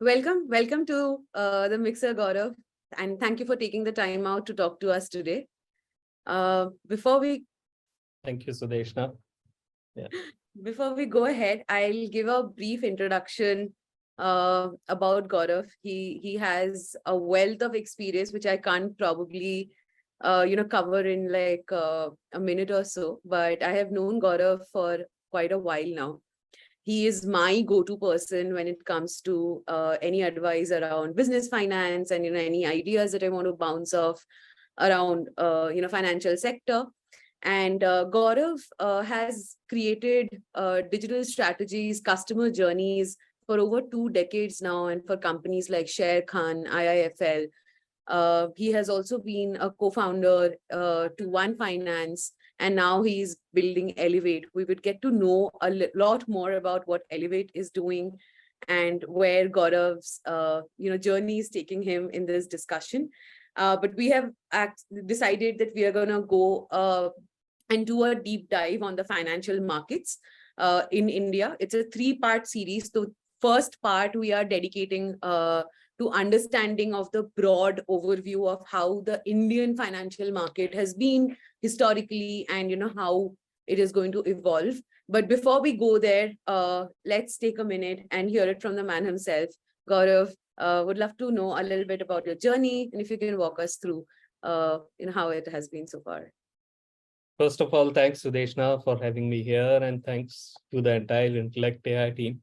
welcome to the Mixer, Gaurav, and thank you for taking the time out to talk to us today. Before we Thank you, Sudeshna. Yeah. Before we go ahead, I'll give a brief introduction about Gaurav. He has a wealth of experience, which I can't probably cover in like a minute or so. But I have known Gaurav for quite a while now. He is my go-to person when it comes to any advice around business finance and any ideas that I want to bounce off around financial sector. And Gaurav has created digital strategies, customer journeys for over 2 decades now, and for companies like Ex-Sharekhan, IIFL. He has also been a co-founder to One Finance, and now he's building Elevate. We would get to know a lot more about what Elevate is doing and where Gaurav's journey is taking him in this discussion. But we have decided that we are going to go and do a deep dive on the financial markets in India. It's a 3-part series. So first part, we are dedicating to understanding of the broad overview of how the Indian financial market has been historically and how it is going to evolve. But before we go there, let's take a minute and hear it from the man himself. Gaurav, would love to know a little bit about your journey, and if you can walk us through how it has been so far. First of all, thanks, Sudeshna, for having me here, and thanks to the entire Intelekt AI team.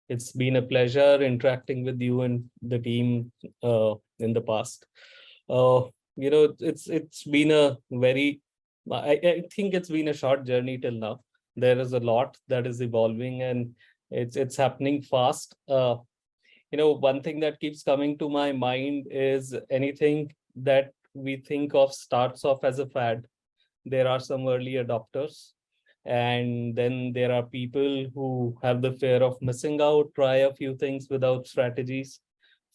It's been a pleasure interacting with you and the team in the past. It's been a very, I think it's been a short journey till now. There is a lot that is evolving, and it's happening fast. One thing that keeps coming to my mind is anything that we think of starts off as a fad. There are some early adopters, and then there are people who have the fear of missing out, try a few things without strategies,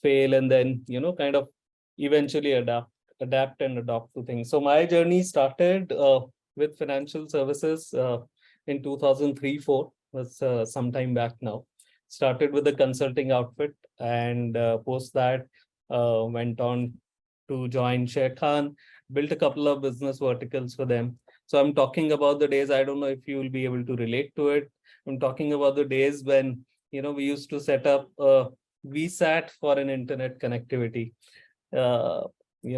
fail, and then kind of eventually adapt and adopt to things. So my journey started with financial services in 2003-4, was some time back now. Started with a consulting outfit, and post that went on to join Sharekhan, built a couple of business verticals for them. So I'm talking about the days, I don't know if you will be able to relate to it. I'm talking about the days when, we used to set up a VSAT for an internet connectivity. We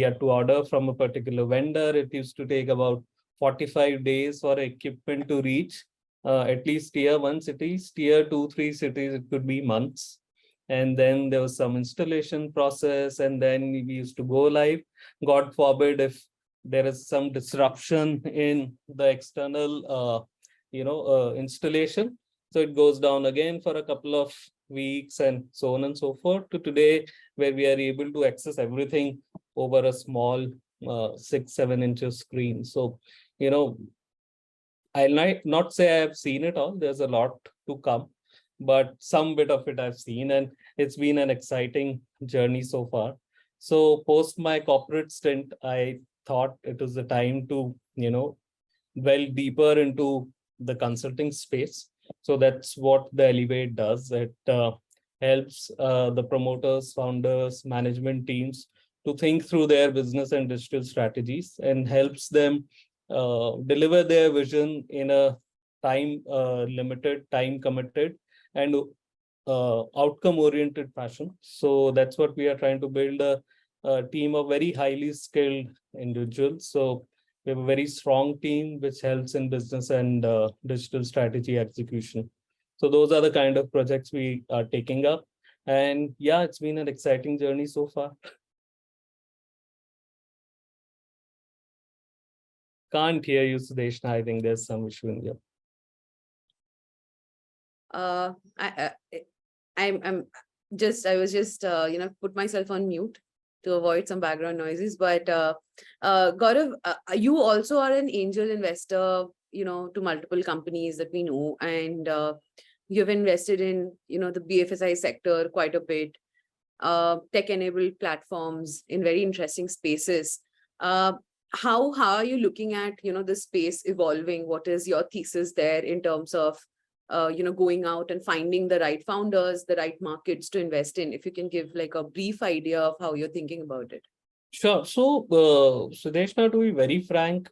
had to order from a particular vendor. It used to take about 45 days for equipment to reach at least tier 1 cities, tier 2, 3 cities, it could be months. And then there was some installation process, and then we used to go live. God forbid if there is some disruption in the external, installation. So it goes down again for a couple of weeks and so on and so forth, to today, where we are able to access everything over a small 6-7 inches screen. So, I'll not say I have seen it all. There's a lot to come, but some bit of it I've seen, and it's been an exciting journey so far. So post my corporate stint, I thought it was the time to, delve deeper into the consulting space. So that's what the Elevate does. It helps the promoters, founders, management teams to think through their business and digital strategies, and helps them deliver their vision in a time limited, time committed, and outcome oriented fashion. So that's what we are trying to build, a team of very highly skilled individuals. So we have a very strong team which helps in business and digital strategy execution. So those are the kind of projects we are taking up. And yeah, it's been an exciting journey so far. Can't hear you, Sudeshna. I think there's some issue in here. I was just put myself on mute to avoid some background noises. But Gaurav, you also are an angel investor, to multiple companies that we know, and you've invested in, the BFSI sector quite a bit, tech-enabled platforms in very interesting spaces. How are you looking at, the space evolving? What is your thesis there in terms of going out and finding the right founders, the right markets to invest in? If you can give like a brief idea of how you're thinking about it. Sure. So, Sudeshna, to be very frank,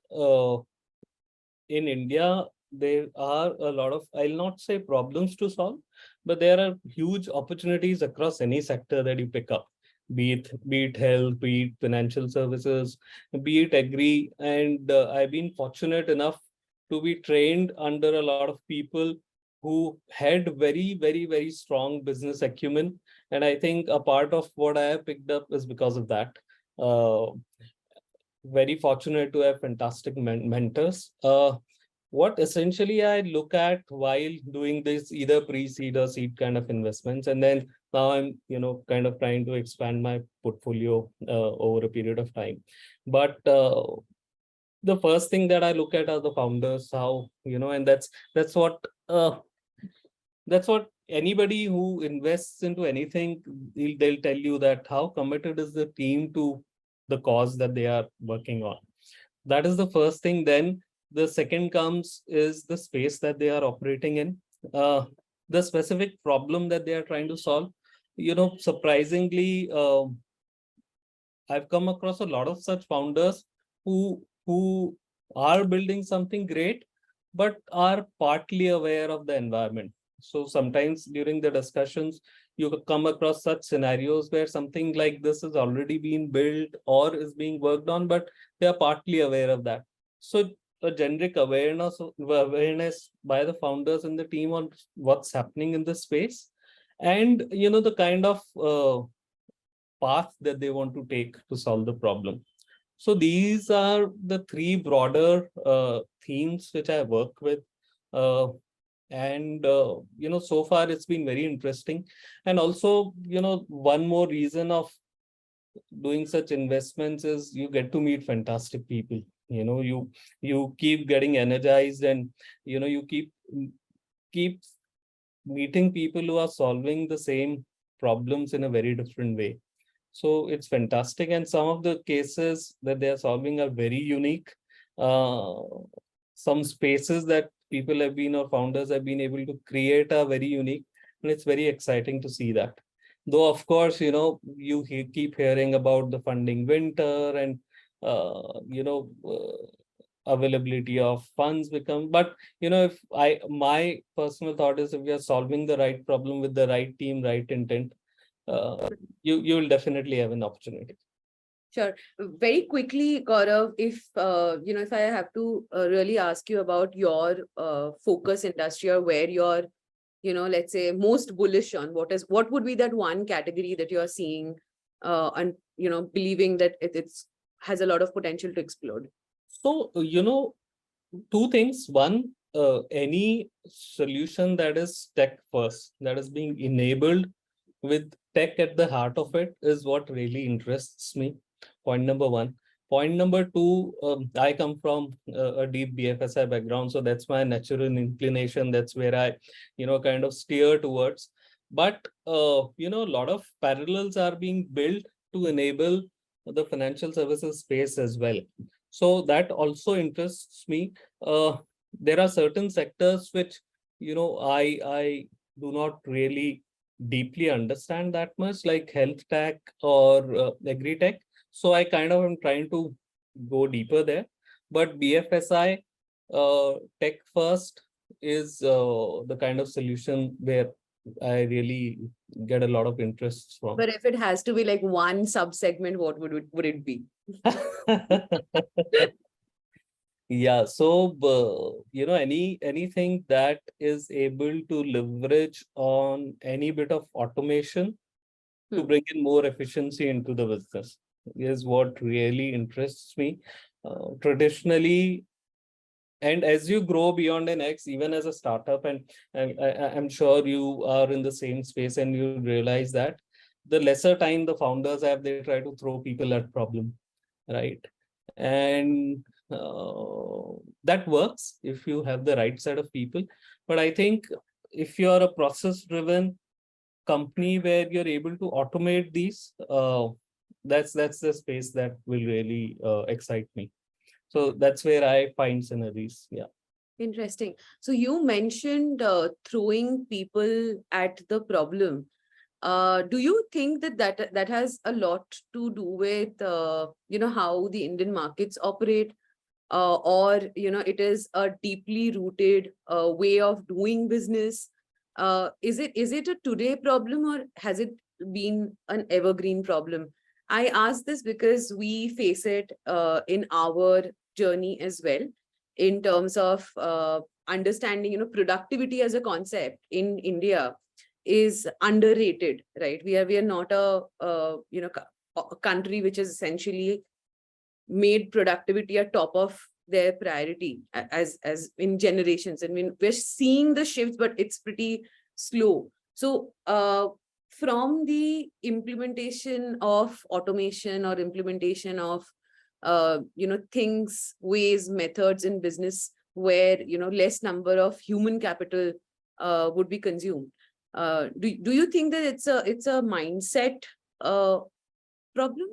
in India, there are a lot of, I'll not say problems to solve, but there are huge opportunities across any sector that you pick up, be it health, be it financial services, be it agri. And I've been fortunate enough to be trained under a lot of people who had very, very, very strong business acumen. And I think a part of what I have picked up is because of that. Uh, Very fortunate to have fantastic mentors. What essentially I look at while doing this either pre-seed or seed kind of investments, and then now I'm kind of trying to expand my portfolio over a period of time. But the first thing that I look at are the founders, how and that's what uh, that's what anybody who invests into anything, they'll tell you that how committed is the team to the cause that they are working on. That is the first thing. Then the second comes is the space that they are operating in, uh, the specific problem that they are trying to solve. Surprisingly, I've come across a lot of such founders who are building something great, but are partly aware of the environment. So sometimes during the discussions, you come across such scenarios where something like this has already been built or is being worked on, but they are partly aware of that. So a generic awareness by the founders and the team on what's happening in the space, and the kind of path that they want to take to solve the problem. So these are the three broader themes which I work with. Uh, and so far it's been very interesting. And also, one more reason of doing such investments is you get to meet fantastic people. You keep getting energized, and you keep meeting people who are solving the same problems in a very different way. So it's fantastic. And some of the cases that they are solving are very unique. Uh, some spaces that people have been or founders have been able to create are very unique. And it's very exciting to see that. Though, of course, keep hearing about the funding winter and, availability of funds become. But, if my personal thought is if we are solving the right problem with the right team, right intent, you will definitely have an opportunity. Sure. Very quickly, Gaurav, if I have to really ask you about your focus industry, or where you're, let's say most bullish on, what would be that one category that you're seeing and, believing that it's has a lot of potential to explode? So, two things. One, any solution that is tech first, that is being enabled with tech at the heart of it, is what really interests me. Point number one. Point number two, I come from a deep BFSI background, so that's my natural inclination. That's where I, kind of steer towards. But, a lot of parallels are being built to enable the financial services space as well. So that also interests me. There are certain sectors which, I do not really deeply understand that much, like health tech or agri tech. So I kind of am trying to go deeper there. But BFSI, tech first, is the kind of solution where I really get a lot of interests from. But if it has to be like one sub-segment, what would it be? Yeah, so anything that is able to leverage on any bit of automation to bring in more efficiency into the business is what really interests me. Traditionally, and as you grow beyond an X, even as a startup, and I'm sure you are in the same space, and you realize that the lesser time the founders have, they try to throw people at problem, right? And that works if you have the right set of people. But I think if you're a process-driven company where you're able to automate these, that's the space that will really excite me. So that's where I find synergies. Yeah. Interesting. So you mentioned throwing people at the problem. Do you think that that has a lot to do with how the Indian markets operate, or it is a deeply rooted way of doing business? Is it a today problem, or has it been an evergreen problem? I ask this because we face it in our journey as well, in terms of understanding, productivity as a concept in India is underrated, right? We are not a country which is essentially made productivity a top of their priority as in generations. I mean, we're seeing the shifts, but it's pretty slow. So from the implementation of automation or implementation of things, ways, methods in business where less number of human capital would be consumed, do you think that it's a mindset problem?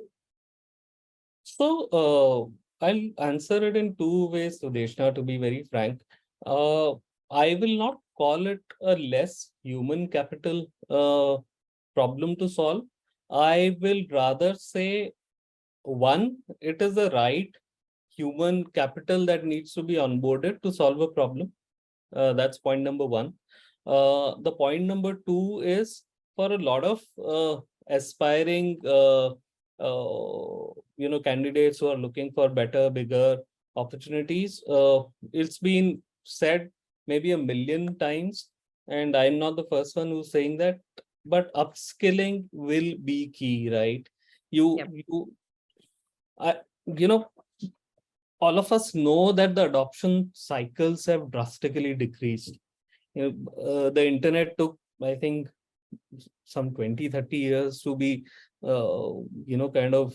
So I'll answer it in two ways, Sudeshna, to be very frank. Uh, I will not call it a less human capital problem to solve. I will rather say, one, it is the right human capital that needs to be onboarded to solve a problem. That's point number one. The point number two is, for a lot of aspiring candidates who are looking for better, bigger opportunities. It's been said maybe a million times, and I'm not the first one who's saying that, but upskilling will be key, right? You Yep. you I you know all of us know that the adoption cycles have drastically decreased. The internet took, I think, some 20-30 years to be kind of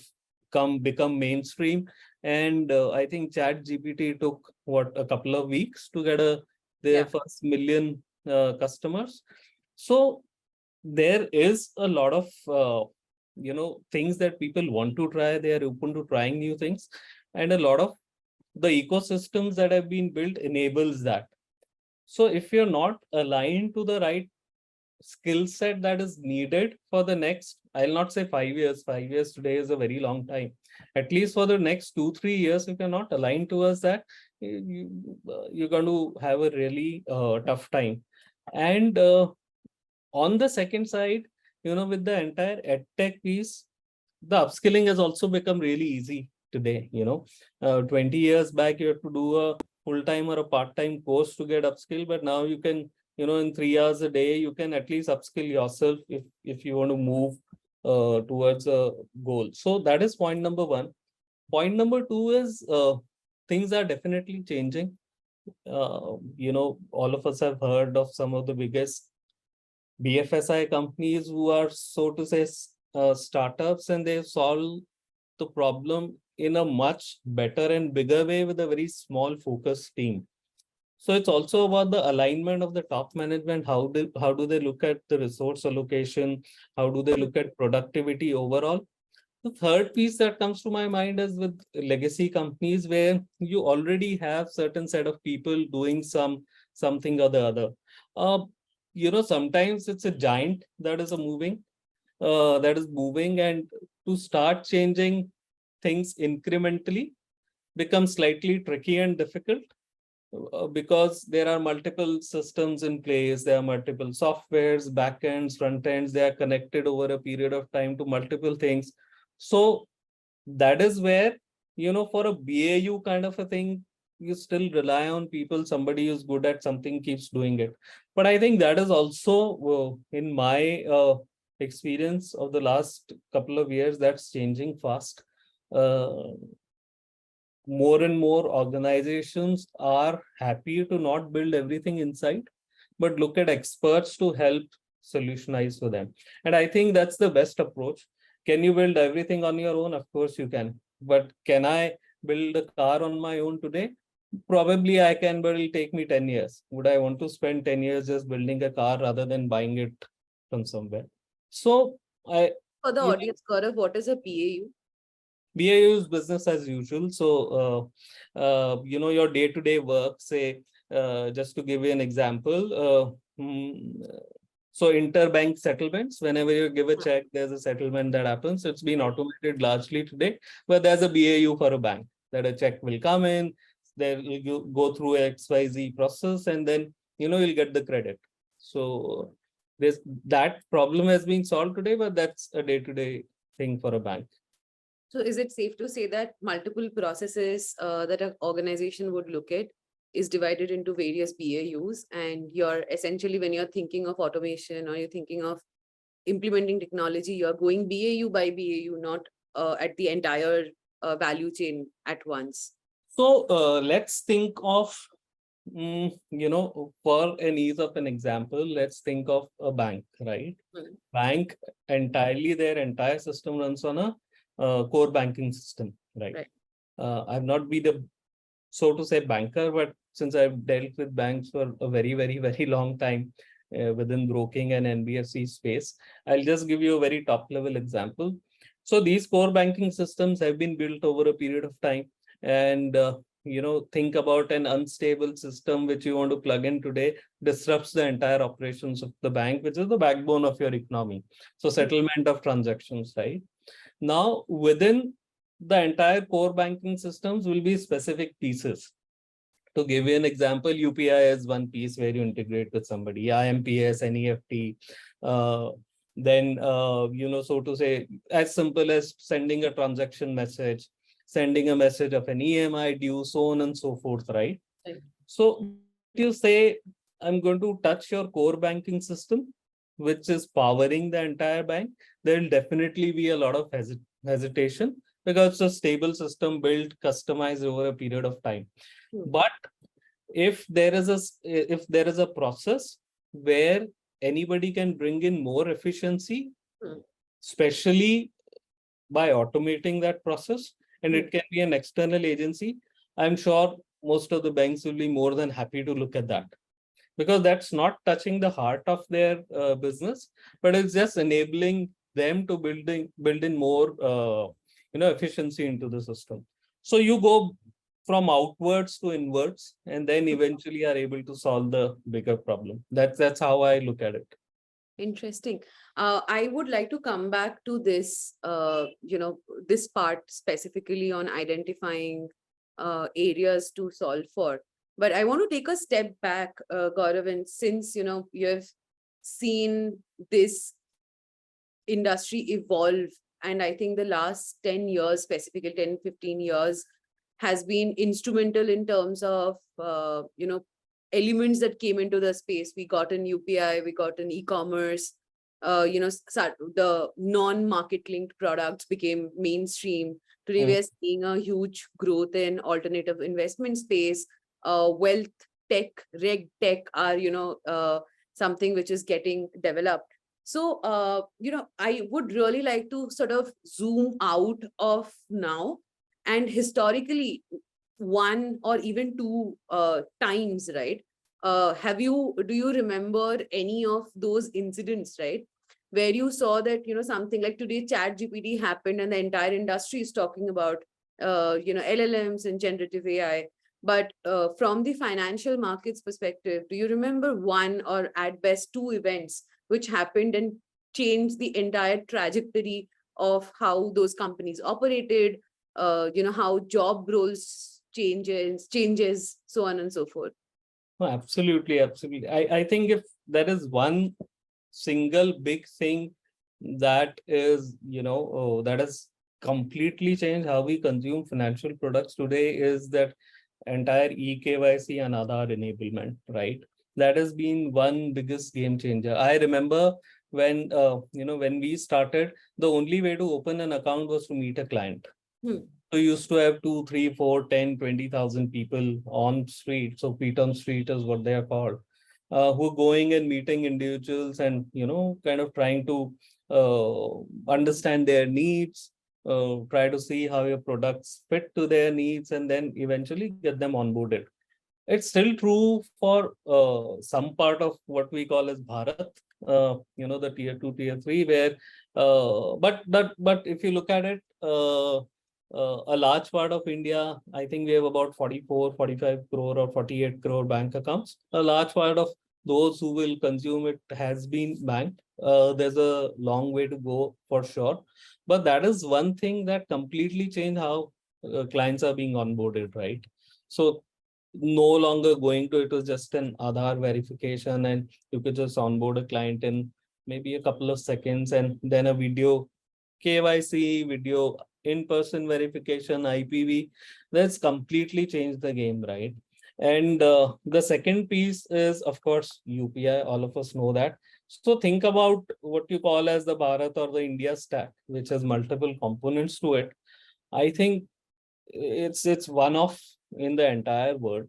become mainstream. And I think Chat GPT took what, a couple of weeks to get their Yeah. first million customers. So there is a lot of things that people want to try. They are open to trying new things, and a lot of the ecosystems that have been built enables that. So if you're not aligned to the right skill set that is needed for the next, I'll not say 5 years. 5 years today is a very long time. At least for the next 2-3 years, if you're not aligned towards that, you're going to have a really tough time. And on the second side, with the entire edtech piece, the upskilling has also become really easy today. 20 years back, you had to do a full-time or a part-time course to get upskill, but now you can, in 3 hours a day, you can at least upskill yourself if you want to move towards a goal. So that is point number one. Point number two is, things are definitely changing. All of us have heard of some of the biggest BFSI companies who are, so to say, startups, and they solve the problem in a much better and bigger way with a very small focused team. So it's also about the alignment of the top management. How do they look at the resource allocation? How do they look at productivity overall? The third piece that comes to my mind is with legacy companies, where you already have certain set of people doing something or the other. Uh, Sometimes it's a giant that is moving, and to start changing things incrementally becomes slightly tricky and difficult, because there are multiple systems in place, there are multiple softwares, backends, front ends, they are connected over a period of time to multiple things. So that is where, for a BAU kind of a thing, you still rely on people. Somebody who's good at something keeps doing it. But I think that is also, in my experience of the last couple of years, that's changing fast. Uh, More and more organizations are happy to not build everything inside, but look at experts to help solutionize for them. And I think that's the best approach. Can you build everything on your own? Of course you can. But can I build a car on my own today? Probably I can, but it'll take me 10 years. Would I want to spend 10 years just building a car rather than buying it from somewhere? So I, For the you audience, Gaurav, what is a BAU? BAU is business as usual. So, your day-to-day work, say, just to give you an example, so interbank settlements, whenever you give a check, there's a settlement that happens. It's been automated largely today, but there's a BAU for a bank that a check will come in, there you go through XYZ process, and then you'll get the credit. So this that problem has been solved today, but that's a day-to-day thing for a bank. So is it safe to say that multiple processes that an organization would look at is divided into various BAUs, and you're essentially, when you're thinking of automation or you're thinking of implementing technology, you're going BAU by BAU, not at the entire value chain at once? So let's think of, for an ease of an example, let's think of a bank, right? Bank entirely, their entire system runs on a core banking system, right? I've not been a, so to say, banker, but since I've dealt with banks for a very, very, very long time within broking and NBFC space, I'll just give you a very top level example. So these core banking systems have been built over a period of time, and think about an unstable system which you want to plug in today disrupts the entire operations of the bank, which is the backbone of your economy. So settlement of transactions, right? Now, within the entire core banking systems will be specific pieces. To give you an example, UPI is one piece where you integrate with somebody, IMPS, NEFT, then, so to say, as simple as sending a transaction message, sending a message of an EMI due, so on and so forth, right? So you say, I'm going to touch your core banking system, which is powering the entire bank, there will definitely be a lot of hesitation because it's a stable system built, customized over a period of time. But if there is a process where anybody can bring in more efficiency, especially by automating that process, and it can be an external agency, I'm sure most of the banks will be more than happy to look at that, because that's not touching the heart of their business, but it's just enabling them to build in more efficiency into the system. So you go from outwards to inwards, and then eventually are able to solve the bigger problem. That's how I look at it. Interesting. I would like to come back to this, this part specifically on identifying areas to solve for. But I want to take a step back, Gaurav, and since, you have seen this industry evolve, and I think the last 10 years, specifically 10, 15 years, has been instrumental in terms of, elements that came into the space. We got an UPI, we got an e-commerce, the non-market linked products became mainstream. Today, we are seeing a huge growth in alternative investment space. Wealth tech, reg tech are, something which is getting developed. So, I would really like to sort of zoom out of now, and historically, one or even two times, right? Do you remember any of those incidents, right? Where you saw that, something like today, Chat GPT happened and the entire industry is talking about, LLMs and generative AI. But from the financial markets perspective, do you remember one or at best two events which happened and changed the entire trajectory of how those companies operated, how job roles changes, so on and so forth? Oh, absolutely, absolutely. I think if there is one single big thing that is, that has completely changed how we consume financial products today, is that entire eKYC and Aadhaar enablement, right? That has been one biggest game changer. I remember when, when we started, the only way to open an account was to meet a client. So used to have 2, 3, 4, 10, 20,000 people on street. So feet on street is what they are called, who are going and meeting individuals and, kind of trying to understand their needs, try to see how your products fit to their needs, and then eventually get them onboarded. It's still true for some part of what we call as Bharat, the tier 2, tier 3, where, but if you look at it, a large part of India, I think we have about 44, 45 crore or 48 crore bank accounts. A large part of those who will consume it has been banked. There's a long way to go for sure. But that is one thing that completely changed how clients are being onboarded, right? So no longer going to, it was just an Aadhaar verification and you could just onboard a client in maybe a couple of seconds, and then a video KYC, video in-person verification, IPV. That's completely changed the game, right? And the second piece is, of course, UPI. All of us know that. So think about what you call as the Bharat or the India stack, which has multiple components to it. I think it's one of in the entire world.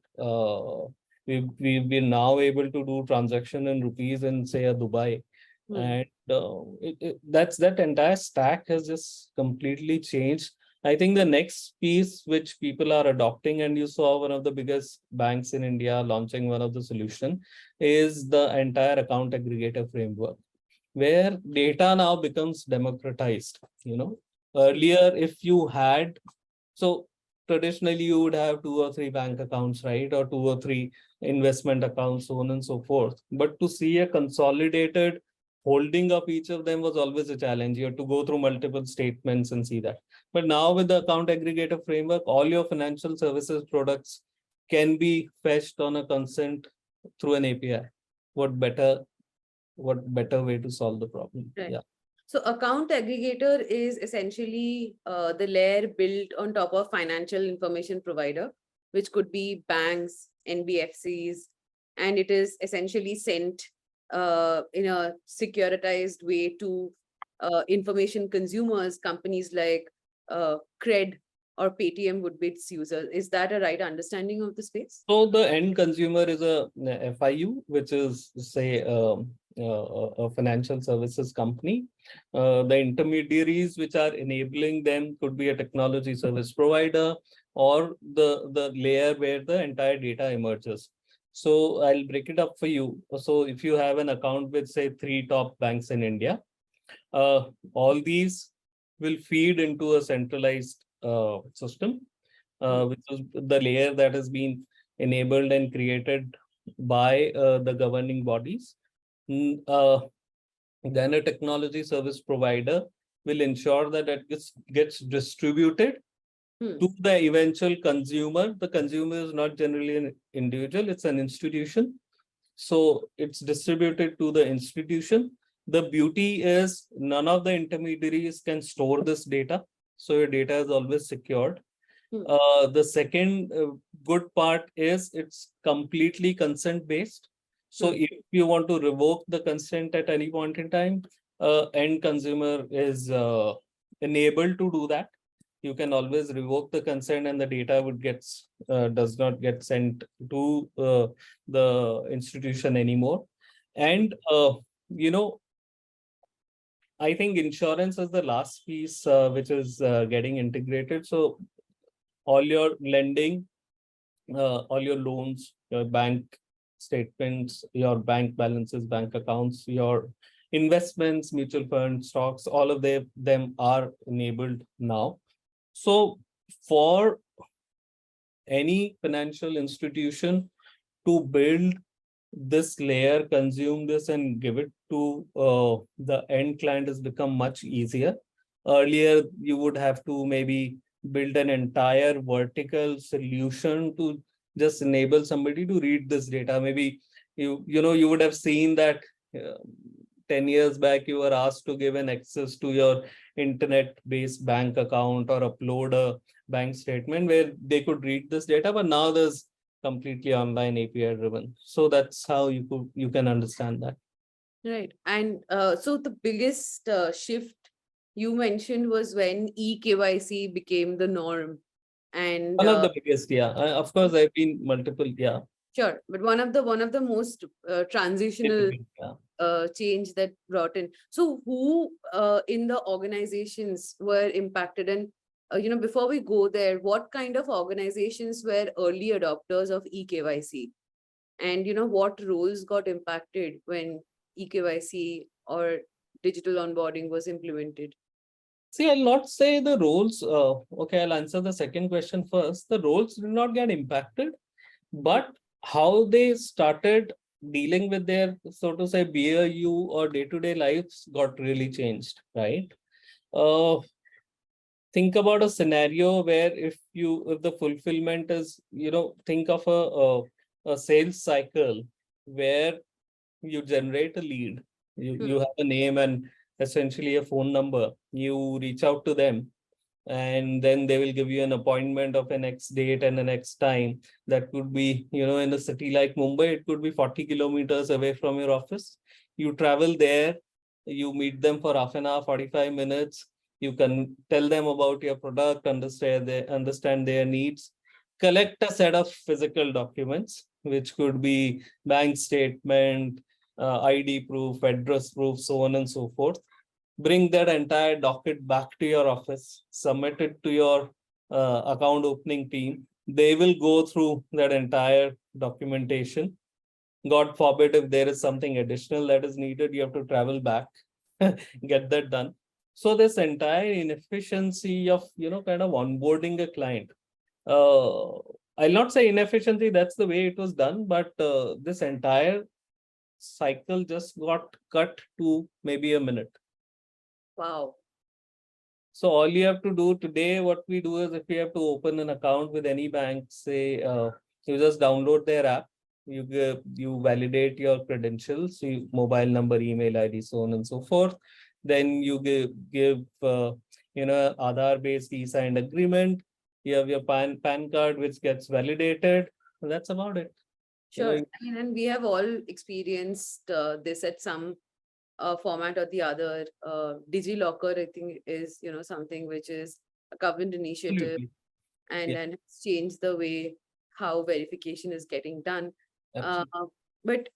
We've been now able to do transaction in rupees in say a Dubai, and that's that entire stack has just completely changed. I think the next piece which people are adopting, and you saw one of the biggest banks in India launching one of the solution, is the entire account aggregator framework, where data now becomes democratized. Earlier, if you had, so traditionally you would have two or three bank accounts, right? Or two or three investment accounts, so on and so forth. But to see a consolidated holding of each of them was always a challenge. You have to go through multiple statements and see that. But now with the account aggregator framework, all your financial services products can be fetched on a consent through an API. What better way to solve the problem? Right. Yeah. So account aggregator is essentially the layer built on top of financial information provider, which could be banks, NBFCs, and it is essentially sent in a securitized way to information consumers, companies like Cred or Paytm would be its users. Is that a right understanding of the space? So the end consumer is a FIU, which is say a financial services company. The intermediaries which are enabling them could be a technology service provider or the layer where the entire data emerges. So I'll break it up for you. So if you have an account with say three top banks in India, all these will feed into a centralized system, which is the layer that has been enabled and created by the governing bodies. Then a technology service provider will ensure that it gets distributed to the eventual consumer. The consumer is not generally an individual, it's an institution. So it's distributed to the institution. The beauty is none of the intermediaries can store this data. So your data is always secured. The second good part is it's completely consent based. So if you want to revoke the consent at any point in time, end consumer is enabled to do that. You can always revoke the consent and the data would does not get sent to the institution anymore. And I think insurance is the last piece which is getting integrated. So all your lending, all your loans, your bank statements, your bank balances, bank accounts, your investments, mutual funds, stocks, all of them are enabled now. So for any financial institution to build this layer, consume this and give it to the end client has become much easier. Earlier, you would have to maybe build an entire vertical solution to just enable somebody to read this data. Maybe you would have seen that 10 years back, you were asked to give an access to your internet-based bank account or upload a bank statement where they could read this data, but now there's completely online API driven. So that's how you can understand that. Right. And so the biggest shift you mentioned was when eKYC became the norm. And One of the biggest, yeah. Of course, I've been multiple, yeah. Sure, but one of the most transitional Yeah. change that brought in. So who in the organizations were impacted, and before we go there, what kind of organizations were early adopters of eKYC, and what roles got impacted when eKYC or digital onboarding was implemented? See, I'll not say the roles. Okay, I'll answer the second question first. The roles did not get impacted, but how they started dealing with their, so to say, BAU or day-to-day lives got really changed, right? Uh, think about a scenario where if the fulfillment is, think of a sales cycle where you generate a lead, you have a name and essentially a phone number, you reach out to them, and then they will give you an appointment of an X date and an X time. That could be, in a city like Mumbai, it could be 40 kilometers away from your office. You travel there, you meet them for half an hour, 45 minutes. You can tell them about your product, understand their needs, collect a set of physical documents, which could be bank statement, ID proof, address proof, so on and so forth. Bring that entire docket back to your office, submit it to your account opening team. They will go through that entire documentation. God forbid, if there is something additional that is needed, you have to travel back, get that done. So this entire inefficiency of, kind of onboarding a client. I'll not say inefficiency, that's the way it was done, but this entire cycle just got cut to maybe a minute. Wow. So all you have to do today, what we do is, if you have to open an account with any bank, say, you just download their app, you validate your credentials, mobile number, email ID, so on and so forth. Then you give Aadhaar-based e-signed agreement. You have your PAN card, which gets validated. And that's about it. Sure. I mean, and we have all experienced this at some format or the other. DigiLocker, I think, is something which is a government initiative, Absolutely. and it's changed the way how verification is getting done. Uh, Absolutely. but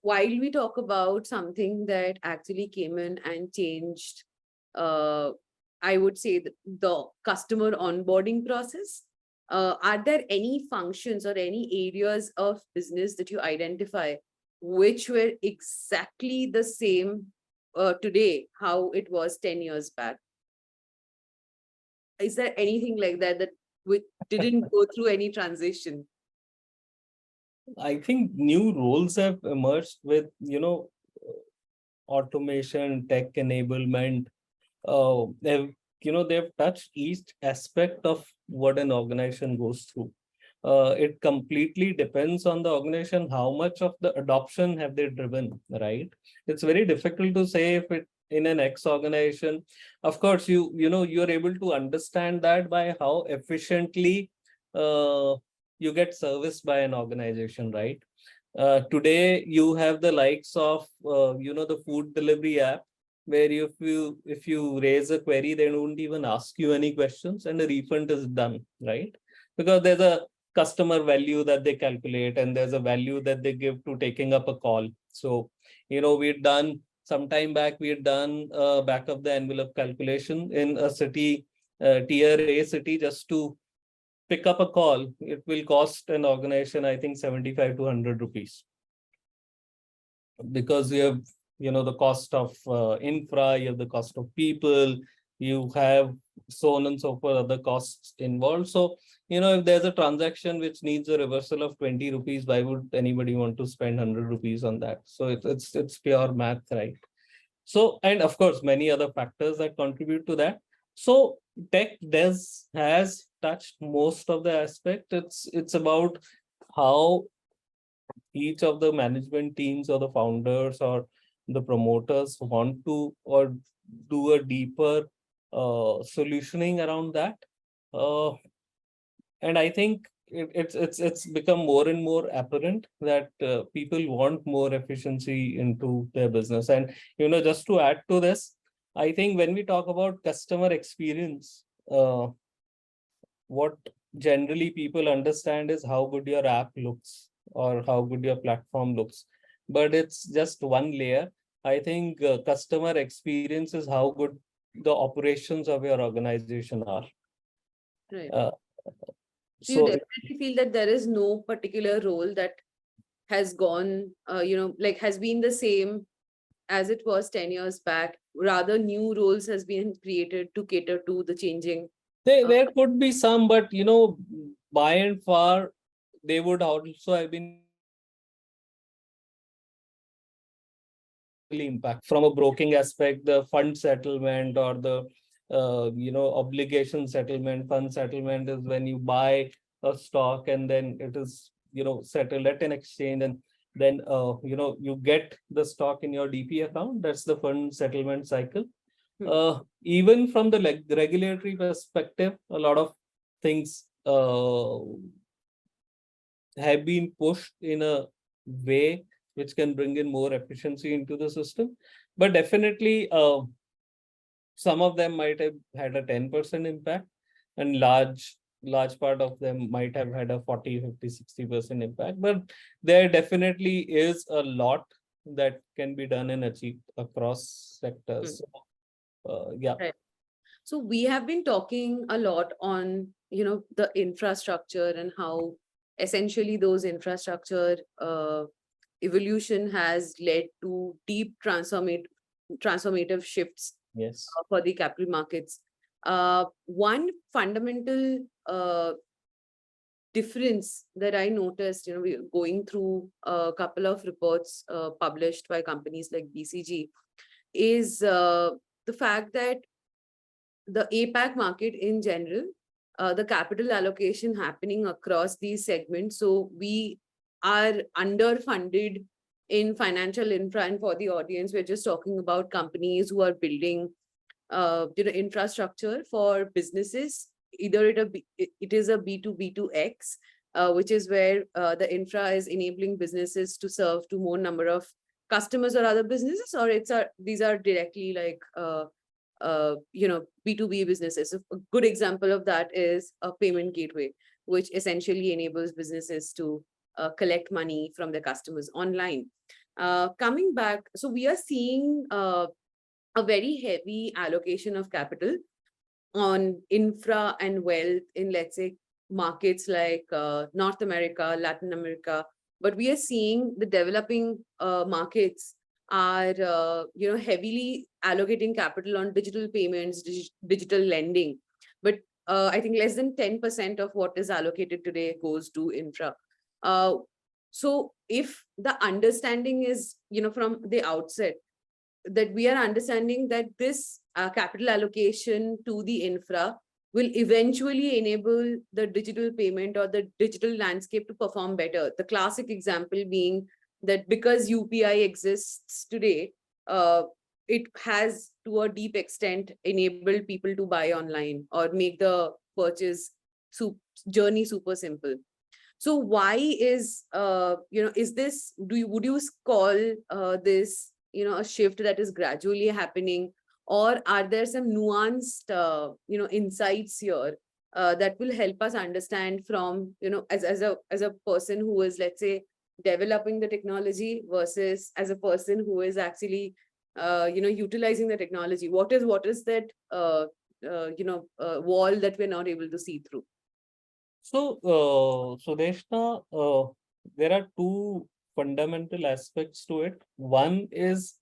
while we talk about something that actually came in and changed, uh, I would say the customer onboarding process. Are there any functions or any areas of business that you identify which were exactly the same today how it was 10 years back? Is there anything like that that we didn't go through any transition? I think new roles have emerged with, automation, tech enablement. They've touched each aspect of what an organization goes through. It completely depends on the organization, how much of the adoption have they driven, right? It's very difficult to say if it in an X organization. Of course, you're able to understand that by how efficiently uh, you get serviced by an organization, right? Today you have the likes of the food delivery app, where if you raise a query, they don't even ask you any questions and the refund is done, right? Because there's a customer value that they calculate, and there's a value that they give to taking up a call. So we'd done some time back, we had done back of the envelope calculation in a city, tier A city. Just to pick up a call, it will cost an organization, I think, 75 to 100 rupees, because you have the cost of infra, you have the cost of people, you have so on and so forth, other costs involved. So if there's a transaction which needs a reversal of 20 rupees, why would anybody want to spend 100 rupees on that? So it's pure math, right? So, and of course many other factors that contribute to that. So tech has touched most of the aspect. It's about how each of the management teams or the founders or the promoters want to or do a deeper solutioning around that. Uh, and I think it's become more and more apparent that people want more efficiency into their business. And just to add to this, I think when we talk about customer experience, what generally people understand is how good your app looks or how good your platform looks, but it's just one layer. I think customer experience is how good the operations of your organization are. Right. uh, So you so definitely feel that there is no particular role that has gone, like has been the same as it was 10 years back, rather new roles has been created to cater to the changing? There could be some, but by and far, they would also have been impact from a broking aspect, the fund settlement or the obligation settlement. Fund settlement is when you buy a stock and then it is settled at an exchange, and then you get the stock in your DP account. That's the fund settlement cycle. Even from the regulatory perspective, a lot of things have been pushed in a way which can bring in more efficiency into the system. But definitely, some of them might have had a 10% impact, and large part of them might have had a 40, 50, 60% impact. But there definitely is a lot that can be done and achieved across sectors. Yeah. Right. So we have been talking a lot on, the infrastructure and how essentially those infrastructure evolution has led to deep transformative shifts Yes. for the capital markets. One fundamental difference that I noticed, we going through a couple of reports published by companies like BCG, is the fact that the APAC market in general, the capital allocation happening across these segments. So we are underfunded in financial infra, and for the audience, we're just talking about companies who are building infrastructure for businesses. Either it is a B2B2X, which is where the infra is enabling businesses to serve to more number of customers or other businesses, or these are directly like B2B businesses. A good example of that is a payment gateway, which essentially enables businesses to collect money from their customers online. Coming back, so we are seeing a very heavy allocation of capital on infra and wealth in, let's say, markets like North America, Latin America. But we are seeing the developing markets are heavily allocating capital on digital payments, digital lending. But I think less than 10% of what is allocated today goes to infra. So if the understanding is, from the outset, that we are understanding that this capital allocation to the infra will eventually enable the digital payment or the digital landscape to perform better. The classic example being that because UPI exists today, it has to a deep extent enabled people to buy online or make the purchase journey super simple. So why is is this, would you call this a shift that is gradually happening, or are there some nuanced insights here that will help us understand from as a person who is, let's say, developing the technology versus as a person who is actually utilizing the technology? What is that wall that we're not able to see through? So, Sudeshna, there are two fundamental aspects to it. One is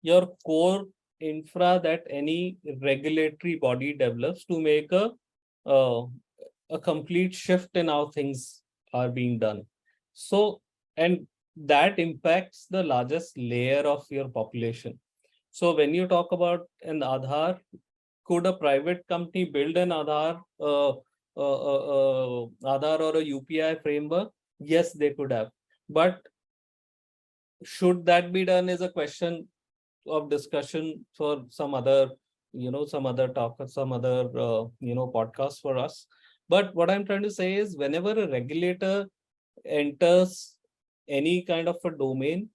your core infra that any regulatory body develops to make uh, a complete shift in how things are being done. So, and that impacts the largest layer of your population. So when you talk about an Aadhaar, could a private company build an Aadhaar or a UPI framework? Yes, they could have. But should that be done is a question of discussion for some other, some other talk or some other, podcast for us. But what I'm trying to say is whenever a regulator enters any kind of a domain,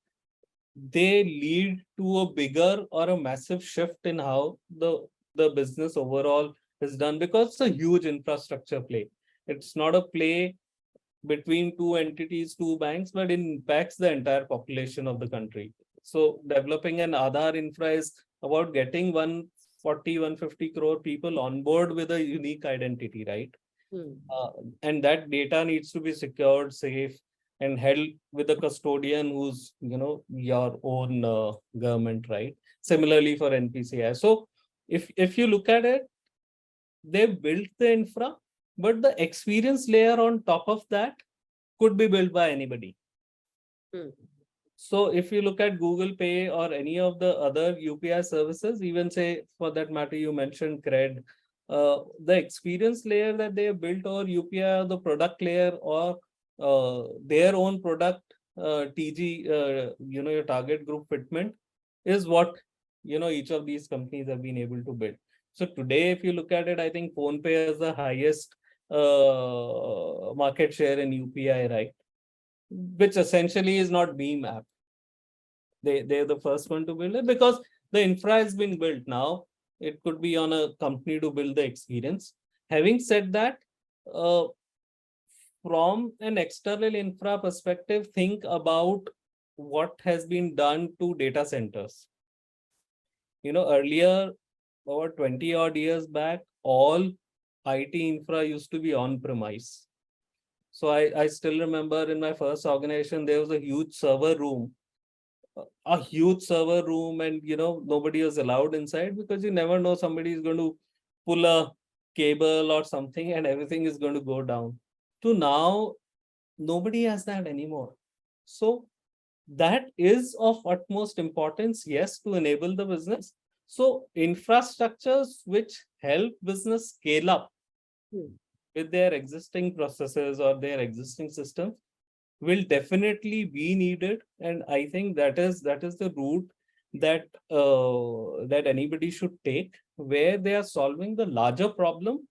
they lead to a bigger or a massive shift in how the business overall is done, because it's a huge infrastructure play. It's not a play between two entities, two banks, but it impacts the entire population of the country. So developing an Aadhaar infra is about getting 140, 150 crore people on board with a unique identity, right? And that data needs to be secured, safe, and held with a custodian who's, your own government, right? Similarly for NPCI. So if you look at it, they built the infra, but the experience layer on top of that could be built by anybody. Hmm. So if you look at Google Pay or any of the other UPI services, even say for that matter, you mentioned Cred, the experience layer that they have built or UPI or the product layer or their own product, TG, your target group fitment is what, each of these companies have been able to build. So today, if you look at it, I think PhonePe has the highest market share in UPI, right? Which essentially is not Beam app. They're the first one to build it because the infra has been built. Now it could be on a company to build the experience. Having said that, uh, from an external infra perspective, think about what has been done to data centers. Earlier, over 20 odd years back, all IT infra used to be on premise. So I still remember in my first organization, there was a huge server room, and nobody was allowed inside because you never know, somebody is going to pull a cable or something and everything is going to go down. To now, nobody has that anymore. So that is of utmost importance, yes, to enable the business. So infrastructures which help business scale up Hmm. with their existing processes or their existing systems will definitely be needed, and I think that is the route that anybody should take, where they are solving the larger problem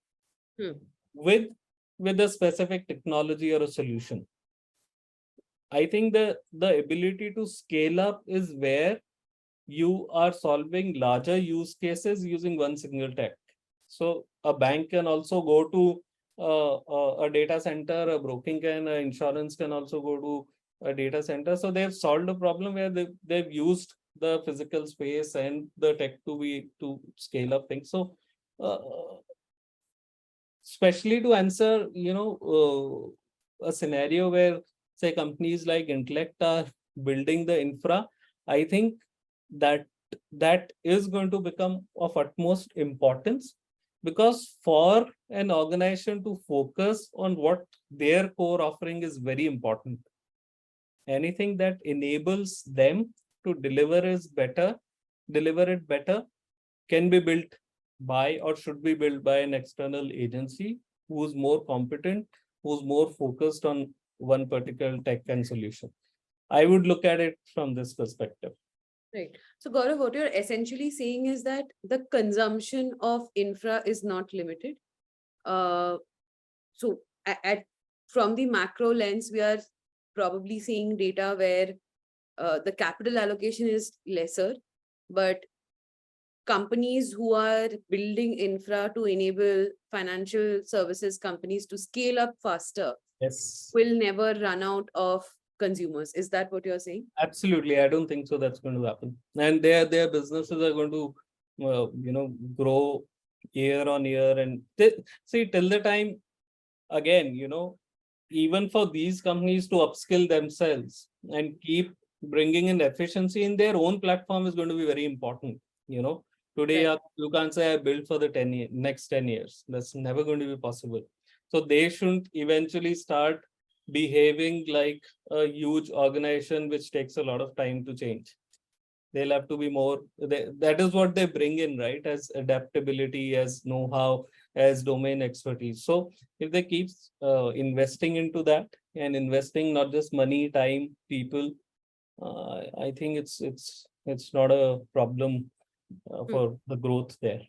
Hmm. with with a specific technology or a solution. I think the ability to scale up is where you are solving larger use cases using one single tech. So a bank can also go to a data center, a broking insurance can also go to a data center. So they've solved a problem where they've used the physical space and the tech to scale up things. So uh, especially to answer, a scenario where say companies like Intelekt are building the infra, I think that that is going to become of utmost importance, because for an organization to focus on what their core offering is very important. Anything that enables them to deliver it better, can be built by or should be built by an external agency who's more competent, who's more focused on one particular tech and solution. I would look at it from this perspective. Right. So, Gaurav, what you're essentially saying is that the consumption of infra is not limited. Uh, so, from the macro lens, we are probably seeing data where the capital allocation is lesser, but companies who are building infra to enable financial services companies to scale up faster Yes, will never run out of consumers. Is that what you're saying? absolutely. I don't think so that's going to happen. And their businesses are going to, grow year on year. And see, till the time, again, even for these companies to upskill themselves and keep bringing in efficiency in their own platform is going to be very important. Today Right. you can't say I built for the next 10 years. That's never going to be possible. So they shouldn't eventually start behaving like a huge organization which takes a lot of time to change. They'll have to be more, that is what they bring in, right, as adaptability, as know-how, as domain expertise. So if they keep investing into that and investing not just money, time, people, I think it's not a problem Hmm. for the growth there.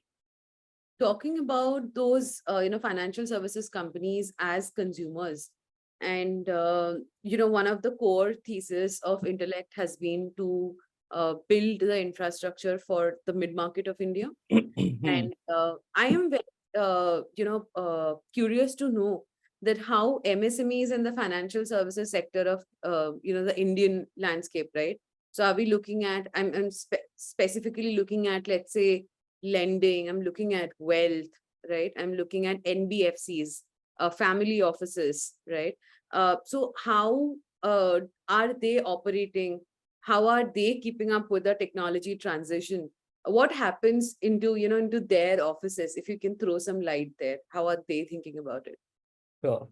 Talking about those financial services companies as consumers, and one of the core thesis of Intelekt has been to build the infrastructure for the mid market of India. And I am very curious to know that how MSMEs in the financial services sector of the Indian landscape, right? So are we looking at, specifically looking at, let's say, lending, I'm looking at wealth, right? I'm looking at NBFCs, family offices, right? So how are they operating? How are they keeping up with the technology transition? what happens into, into their offices? If you can throw some light there, how are they thinking about it? Sure.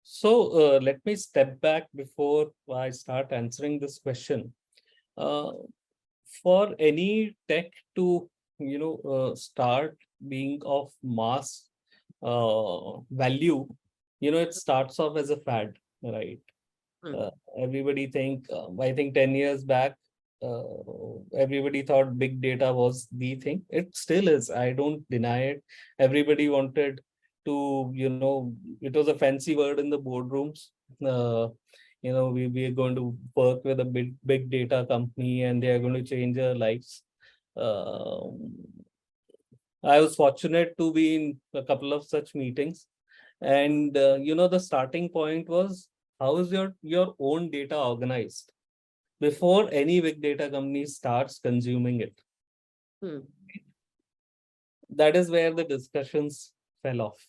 So let me step back before I start answering this question. Uh, for any tech to start being of mass value, it starts off as a fad, right? Hmm. uh, Everybody I think 10 years back, uh, everybody thought big data was the thing. It still is, I don't deny it. Everybody wanted to, it was a fancy word in the boardrooms. uh, we are going to work with a big data company and they are going to change our lives. um, I was fortunate to be in a couple of such meetings, and the starting point was, how is your own data organized before any big data company starts consuming it. Hmm. That is where the discussions fell off,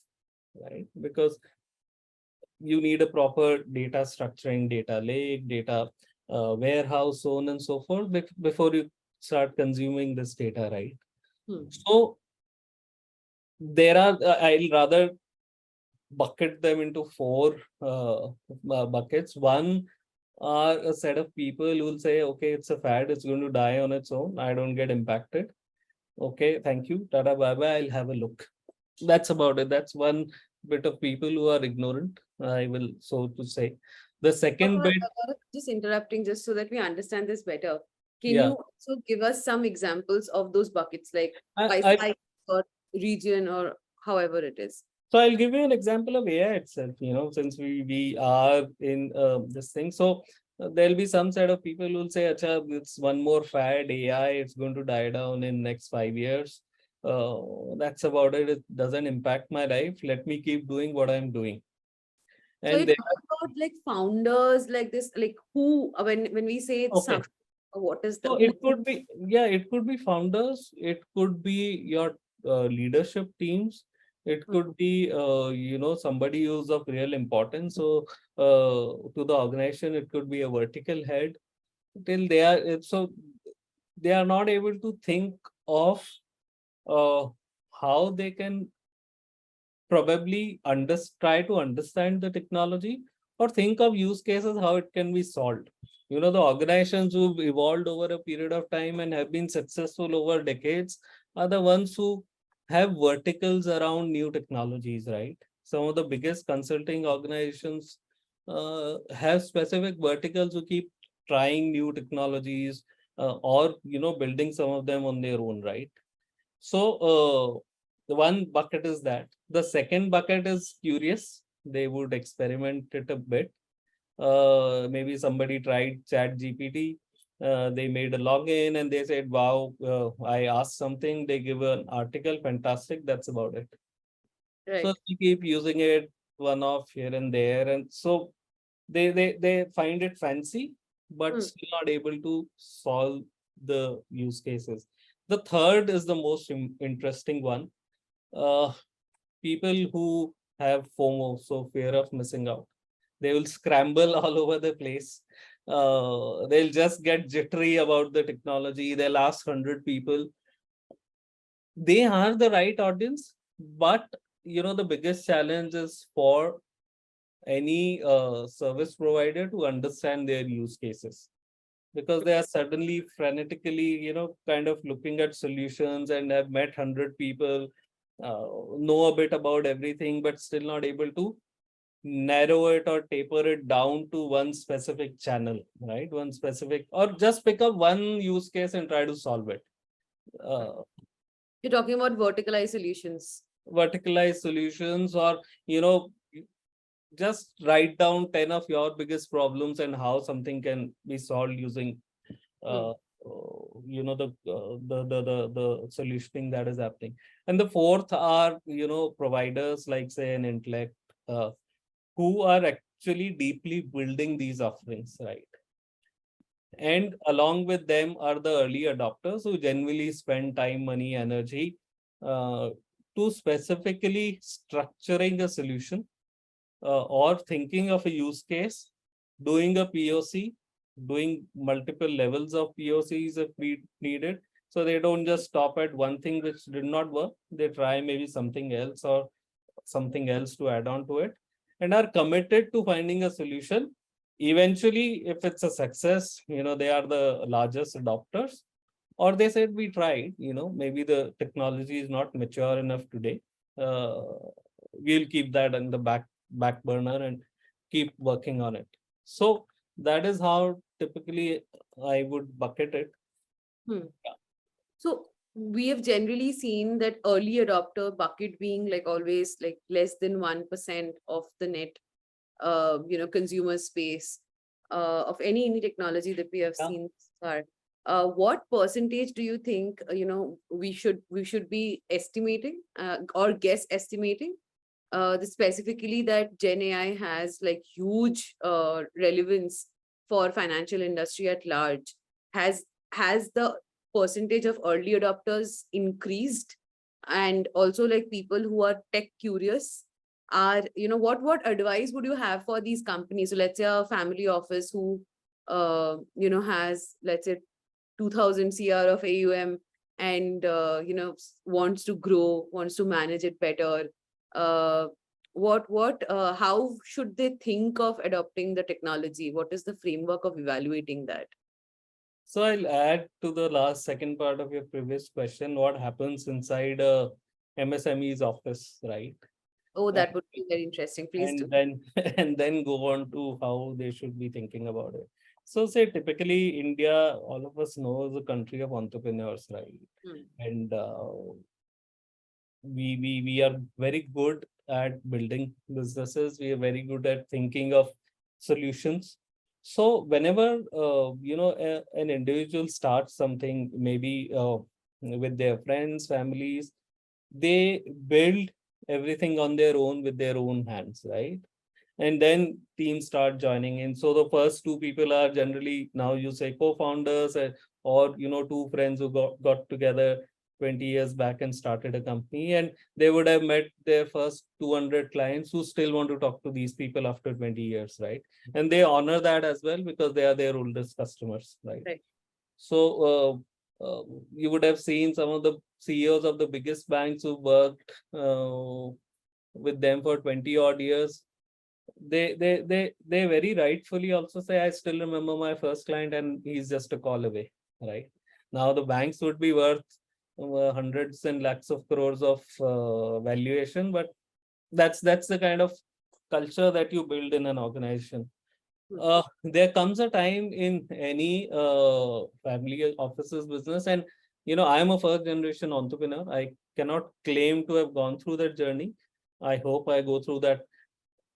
right? Because you need a proper data structuring, data lake, data warehouse, so on and so forth, before you start consuming this data, right? Hmm. So there are, I'll rather bucket them into four buckets. One are a set of people who will say, okay, it's a fad, it's going to die on its own. I don't get impacted. Okay, thank you. Tata, bye bye. I'll have a look. That's about it. That's one bit of people who are ignorant, I will so to say. The second bit, Gaurav, just interrupting, just so that we understand this better. Can yeah, you also give us some examples of those buckets, like by I size or region or however it is? so I'll give you an example of AI itself, since we are in this thing. So there'll be some set of people who'll say, Acha, it's one more fad, AI, it's going to die down in next 5 years. That's about it. It doesn't impact my life. Let me keep doing what I'm doing. So And it's there, not about like founders like this, like who, when we say it's okay. some, what is the So who? it could be, yeah, it could be founders, it could be your leadership teams, it could be, somebody who's of real importance. So to the organization, it could be a vertical head. Till they are, so they are not able to think of uh, how they can probably try to understand the technology or think of use cases how it can be solved. The organizations who've evolved over a period of time and have been successful over decades are the ones who have verticals around new technologies, right? Some of the biggest consulting organizations have specific verticals who keep trying new technologies, or building some of them on their own, right? So the one bucket is that. The second bucket is curious. They would experiment it a bit. Maybe somebody tried Chat GPT. They made a login and they said, "Wow, I asked something." They give an article, fantastic. That's about it. So Right. they keep using it one off here and there, and so they find it fancy, but Hmm. still not able to solve the use cases. The third is the most interesting one. Uh, People who have FOMO, so fear of missing out. They will scramble all over the place. They'll just get jittery about the technology. They'll ask 100 people. They are the right audience, but the biggest challenge is for any service provider to understand their use cases, because they are suddenly frenetically, kind of looking at solutions and have met 100 people, know a bit about everything, but still not able to narrow it or taper it down to one specific channel, right? One specific, or just pick up one use case and try to solve it. Right. Uh, You're talking about verticalized solutions. Verticalized solutions, or, you know, just write down 10 of your biggest problems and how something can be solved using Hmm. uh, the solutioning that is happening. And the fourth are, providers like, say, an Intelekt, who are actually deeply building these offerings, right? And along with them are the early adopters who genuinely spend time, money, energy uh, to specifically structuring a solution, or thinking of a use case, doing a POC, doing multiple levels of POCs if we needed, So they don't just stop at one thing which did not work. They try maybe something else or something else to add on to it, and are committed to finding a solution. Eventually, if it's a success, they are the largest adopters. Or they said, we tried, maybe the technology is not mature enough today. Uh, we'll keep that in the back burner and keep working on it. So that is how typically I would bucket it. Hmm. So we have generally seen that early adopter bucket being like always like less than 1% of the net, consumer space of any technology that we have Yeah. seen so far. What percentage do you think, we should be estimating or guess estimating specifically that Gen AI has like huge relevance for financial industry at large? Has the percentage of early adopters increased? And also like people who are tech curious are, what advice would you have for these companies? So let's say a family office who has, let's say, 2000 cr of AUM, and wants to grow, wants to manage it better. uh, what How should they think of adopting the technology? What is the framework of evaluating that? So I'll add to the last second part of your previous question, what happens inside a MSME's office, right? Oh, And that would be very interesting. Please do. and then and then go on to how they should be thinking about it. So say typically India, all of us know, is a country of entrepreneurs, right? Hmm. And we are very good at building businesses. We are very good at thinking of solutions. So whenever an individual starts something, maybe with their friends, families, they build everything on their own with their own hands, right? And then teams start joining in. So the first two people are generally, now you say, co-founders, or two friends who got together 20 years back and started a company, and they would have met their first 200 clients who still want to talk to these people after 20 years, right? And they honor that as well because they are their oldest customers, right? Right. So you would have seen some of the CEOs of the biggest banks who worked with them for 20 odd years. They very rightfully also say, I still remember my first client and he's just a call away, right? Now the banks would be worth hundreds and lakhs of crores of valuation, but that's the kind of culture that you build in an organization. Hmm. There comes a time in any family offices business, and I'm a first generation entrepreneur. I cannot claim to have gone through that journey. I hope I go through that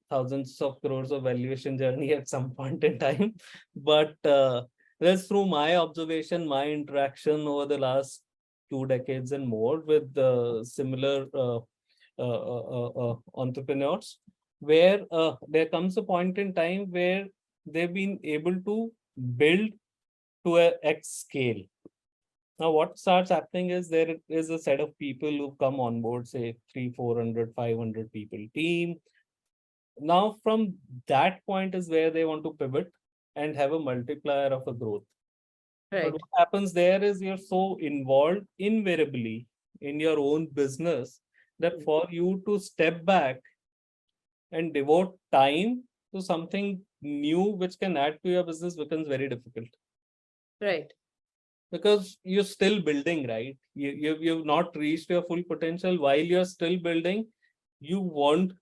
thousands of crores of valuation journey at some point in time. But that's through my observation, my interaction over the last 2 decades and more with similar entrepreneurs, where there comes a point in time where they've been able to build to a X scale. Now, what starts happening is there is a set of people who come on board, say 300, 400, 500 people team. Now, from that point is where they want to pivot and have a multiplier of a growth. But Right. what happens there is you're so involved invariably in your own business that Hmm. for you to step back and devote time to something new which can add to your business becomes very difficult, Right. because you're still building, right? You've not reached your full potential. While you're still building, you want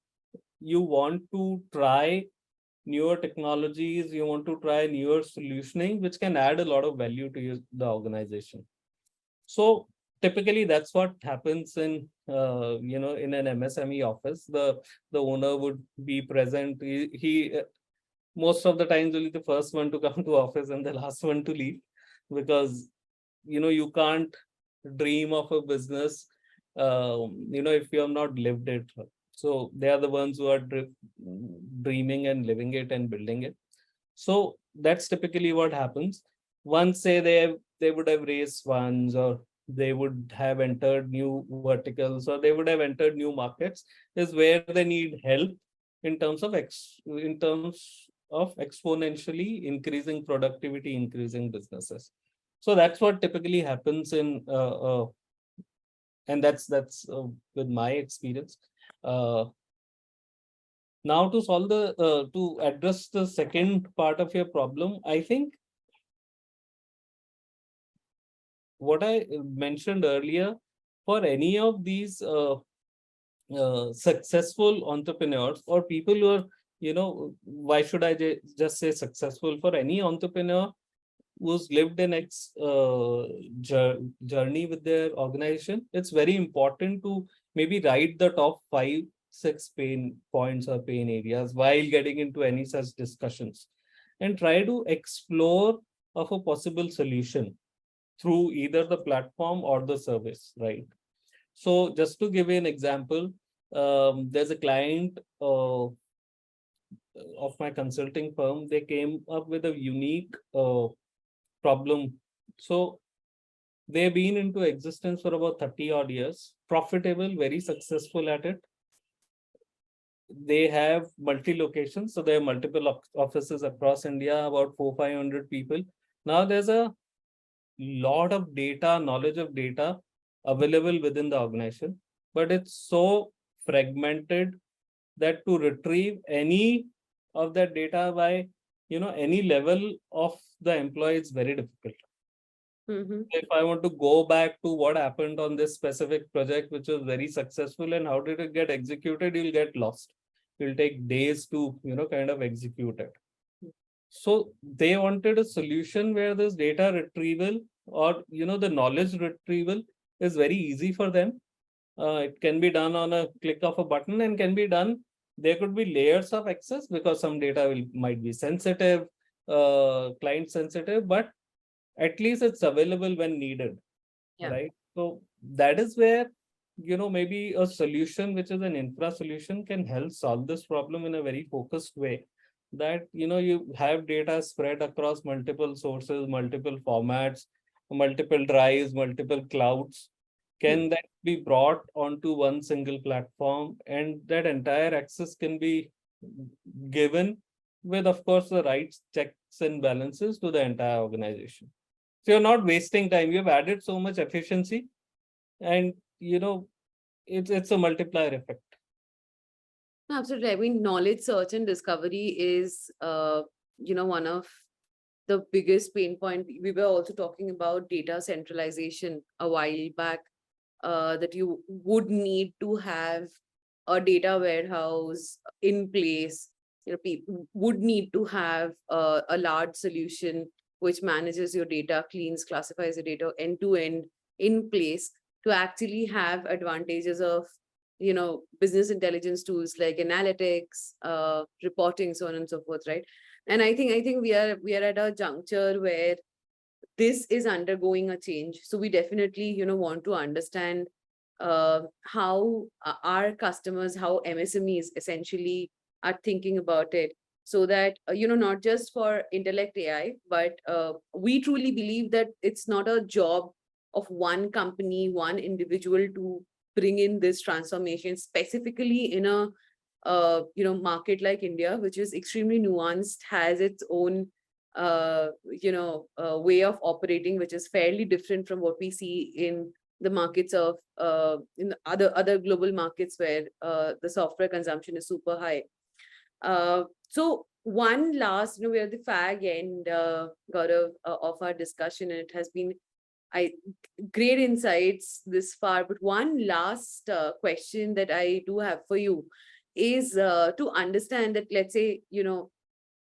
to try newer technologies, you want to try newer solutioning which can add a lot of value to the organization. So typically that's what happens in in an MSME office. The owner would be present. He most of the times will be the first one to come to office and the last one to leave, because you can't dream of a business if you have not lived it. So they are the ones who are dreaming and living it and building it. So that's typically what happens. Once, say, they would have raised funds, or they would have entered new verticals, or they would have entered new markets, is where they need help in terms of exponentially increasing productivity, increasing businesses. So that's what typically happens in and that's with my experience. Uh, Now to solve the to address the second part of your problem, I think what I mentioned earlier, for any of these successful entrepreneurs or people who are, why should I just say successful? For any entrepreneur who's lived an journey with their organization, it's very important to maybe write the top five, six pain points or pain areas while getting into any such discussions, and try to explore of a possible solution through either the platform or the service, right? So just to give you an example, there's a client of my consulting firm. They came up with a unique problem. So they've been into existence for about 30 odd years, profitable, very successful at it. They have multi locations, so they have multiple offices across India, about 400-500 people. Now there's a lot of data, knowledge of data available within the organization, but it's so fragmented that to retrieve any of that data by any level of the employee is very difficult. If I want to go back to what happened on this specific project, which was very successful, and how did it get executed, you'll get lost. It'll take days to, kind of execute it. So they wanted a solution where this data retrieval or, the knowledge retrieval is very easy for them. It can be done on a click of a button and can be done. There could be layers of access because some data might be sensitive, client sensitive, but at least it's available when needed, right? So that is where, maybe a solution which is an infra solution can help solve this problem in a very focused way. That, you have data spread across multiple sources, multiple formats, multiple drives, multiple clouds. Can that be brought onto one single platform, and that entire access can be given with, of course, the right checks and balances to the entire organization. So you're not wasting time. You've added so much efficiency, and it's a multiplier effect. Absolutely. I mean, knowledge search and discovery is, one of the biggest pain point. We were also talking about data centralization a while back, that you would need to have a data warehouse in place. People would need to have a large solution which manages your data, cleans, classifies the data end to end in place to actually have advantages of business intelligence tools like analytics, reporting, so on and so forth, right? And I think we are at a juncture where this is undergoing a change. So we definitely want to understand how our customers, how MSMEs essentially are thinking about it, so that not just for Intelekt AI, but we truly believe that it's not a job of one company, one individual to bring in this transformation, specifically in a market like India, which is extremely nuanced, has its own way of operating, which is fairly different from what we see in the markets of in the other global markets where the software consumption is super high. So one last, we are the fag end, Gaurav, of our discussion, and it has been great insights this far. But one last question that I do have for you is to understand that, let's say,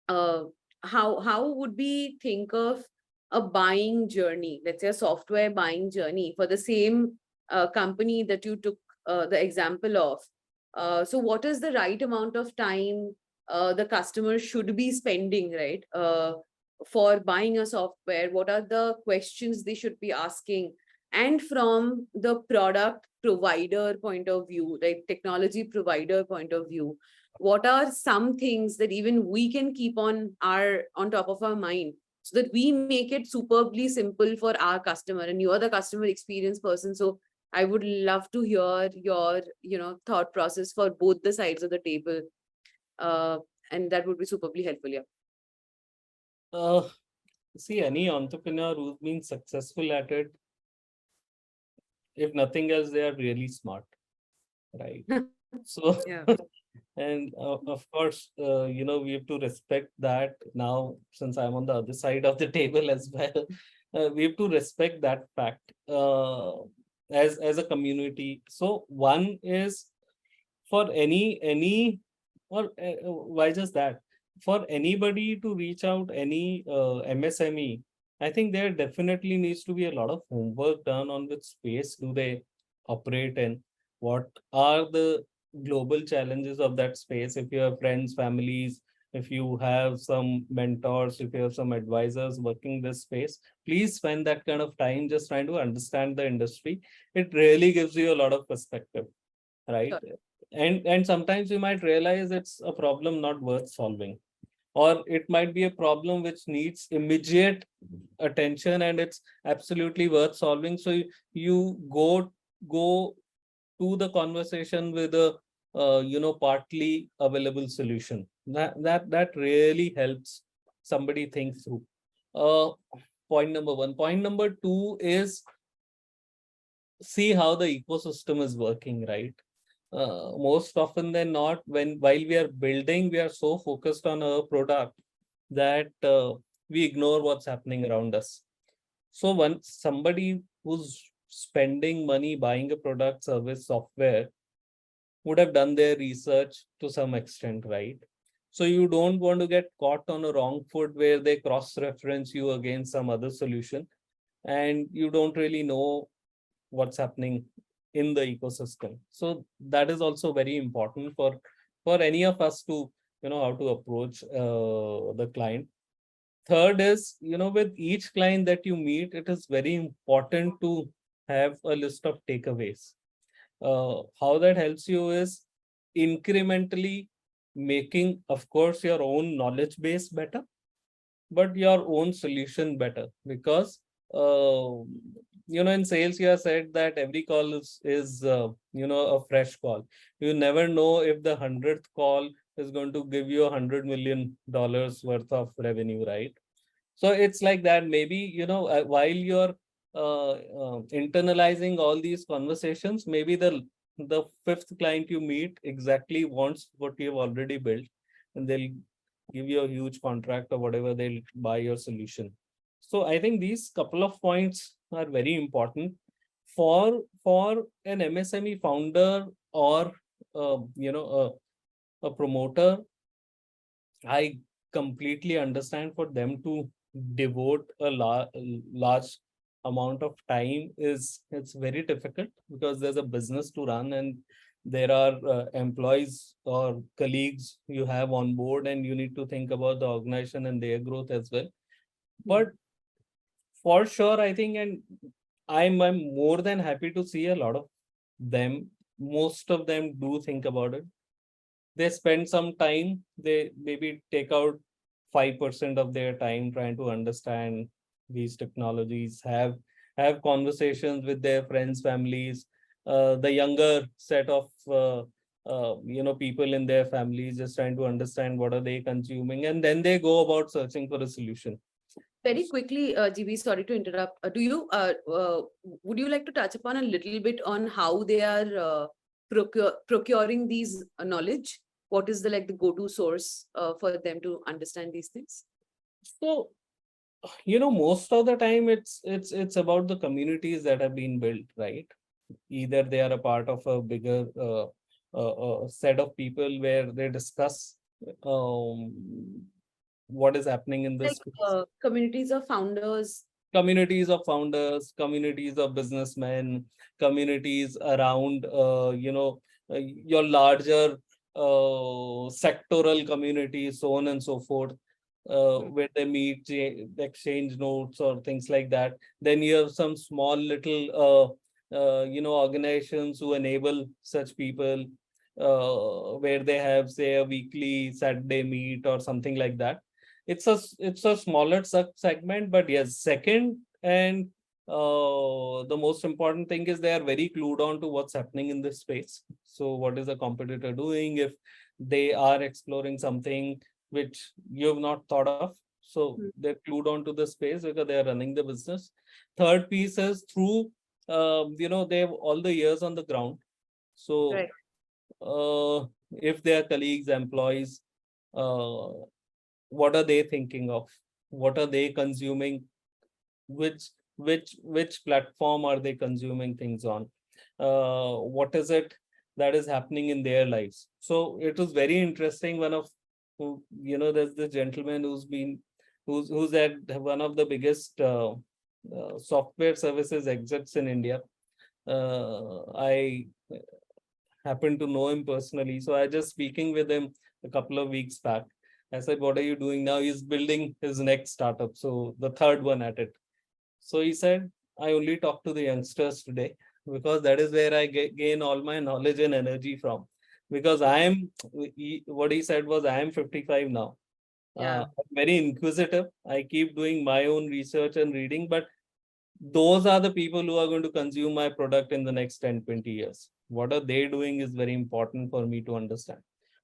uh, how would we think of a buying journey, let's say a software buying journey for the same company that you took the example of? So what is the right amount of time the customer should be spending, right, for buying a software? What are the questions they should be asking? And from the product provider point of view, right, technology provider point of view, what are some things that even we can keep on top of our mind, so that we make it superbly simple for our customer? And you are the customer experience person, so I would love to hear your thought process for both the sides of the table, uh, and that would be superbly helpful. Yeah. Uh, See, any entrepreneur who's been successful at it, if nothing else, they are really smart, right? So, Yeah. and of course, we have to respect that now, since I'm on the other side of the table as well. We have to respect that fact as a community. So, one is for any or why just that? For anybody to reach out, any MSME, I think there definitely needs to be a lot of homework done on which space do they operate in, what are the global challenges of that space. If you have friends, families, if you have some mentors, if you have some advisors working this space, please spend that kind of time just trying to understand the industry. It really gives you a lot of perspective, right? Sure. And sometimes you might realize it's a problem not worth solving, or it might be a problem which needs immediate attention and it's absolutely worth solving. So you go to the conversation with a partly available solution. That really helps somebody think through. uh Point number one. Point number two is see how the ecosystem is working, right? Most often than not, when while we are building, we are so focused on our product that we ignore what's happening around us. So once somebody who's spending money buying a product, service, software would have done their research to some extent, right? So you don't want to get caught on a wrong foot where they cross-reference you against some other solution, and you don't really know what's happening in the ecosystem. So that is also very important for any of us to how to approach the client. Third is, with each client that you meet, it is very important to have a list of takeaways. How that helps you is incrementally making, of course, your own knowledge base better, but your own solution better. Because uh, in sales you have said that every call is a fresh call. You never know if the 100th call is going to give you $100 million worth of revenue, right? So it's like that. Maybe while you're internalizing all these conversations, maybe the fifth client you meet exactly wants what you've already built, and they'll give you a huge contract or whatever, they'll buy your solution. So I think these couple of points are very important for an MSME founder or a promoter. I completely understand for them to devote a large amount of time is it's very difficult because there's a business to run, and there are employees or colleagues you have on board, and you need to think about the organization and their growth as well. Hmm. But for sure, I think, and I'm more than happy to see a lot of them. Most of them do think about it. They spend some time, they maybe take out 5% of their time trying to understand these technologies, have conversations with their friends, families, the younger set of people in their families, just trying to understand what are they consuming, and then they go about searching for a solution. Very quickly, GB, sorry to interrupt. Would you like to touch upon a little bit on how they are procuring these knowledge? What is the go-to source for them to understand these things? So most of the time it's about the communities that have been built, right? Either they are a part of a bigger set of people where they discuss um, what is happening in this Like space. communities of founders. Communities of founders, communities of businessmen, communities around your larger sectoral communities, so on and so forth, Hmm. where they meet, exchange notes or things like that. Then you have some small little organizations who enable such people, where they have, say, a weekly Saturday meet or something like that. It's a smaller segment, but yes, second and the most important thing is they are very clued on to what's happening in this space. So what is the competitor doing? If they are exploring something which you have not thought of, So they're glued onto the space because they are running the business. Third piece is through, they have all the years on the ground. So Right. if they are colleagues, employees, uh, what are they thinking of? What are they consuming? Which platform are they consuming things on? What is it that is happening in their lives? So it was very interesting. One of who, there's the gentleman who's at one of the biggest software services exits in India. I happen to know him personally, so I just speaking with him a couple of weeks back. I said, "What are you doing now?" He's building his next startup, so the third one at it. So he said, I only talk to the youngsters today because that is where I gain all my knowledge and energy from. Because what he said was, I am 55 now. Yeah. I'm very inquisitive. I keep doing my own research and reading, but those are the people who are going to consume my product in the next 10, 20 years. What are they doing is very important for me to understand.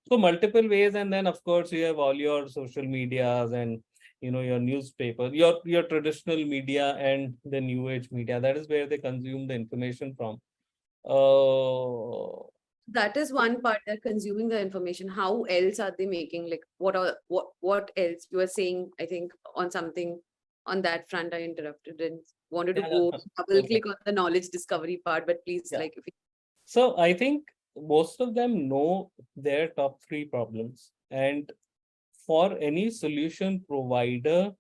So multiple ways, and then of course you have all your social medias and your newspaper, your traditional media and the new age media. That is where they consume the information from. Uh, That is one part, they're consuming the information. How else are they making, like, what else? You were saying, I think, on something on that front. I interrupted and wanted to yeah, go double okay. click on the knowledge discovery part, but please, Yeah. like, if you... So I think most of them know their top three problems, and for any solution provider,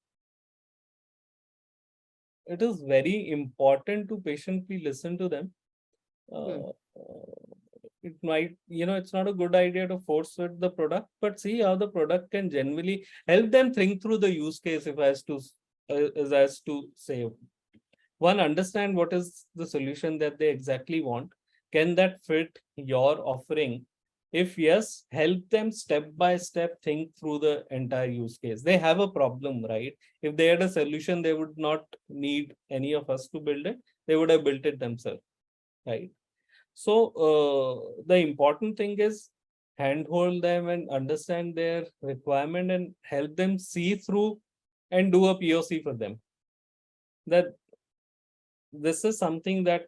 it is very important to patiently listen to them. Hmm. Uh, it might, it's not a good idea to force fit the product, but see how the product can genuinely help them think through the use case. If as to say, one, understand what is the solution that they exactly want. Can that fit your offering? If yes, help them step by step think through the entire use case. They have a problem, right? If they had a solution, they would not need any of us to build it. They would have built it themselves, right? So the important thing is handhold them and understand their requirement and help them see through and do a POC for them. That this is something that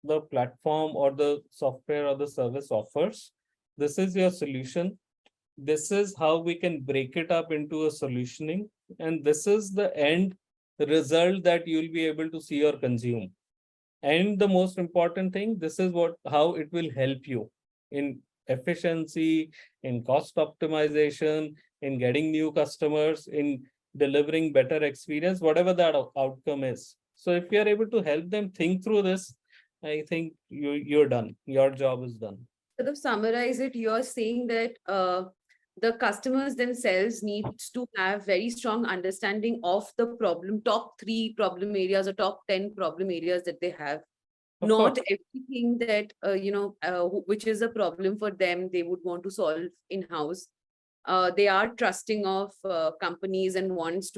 the platform or the software or the service offers. This is your solution. This is how we can break it up into a solutioning. And this is the end result that you'll be able to see or consume. And the most important thing, this is how it will help you in efficiency, in cost optimization, in getting new customers, in delivering better experience, whatever that outcome is. So if you are able to help them think through this, I think you're done. Your job is done. Sort of summarize it, you're saying that the customers themselves needs to have very strong understanding of the problem, top three problem areas or top 10 problem areas that they have. Of Not course. everything that, which is a problem for them, they would want to solve in-house. They are trusting of companies and wants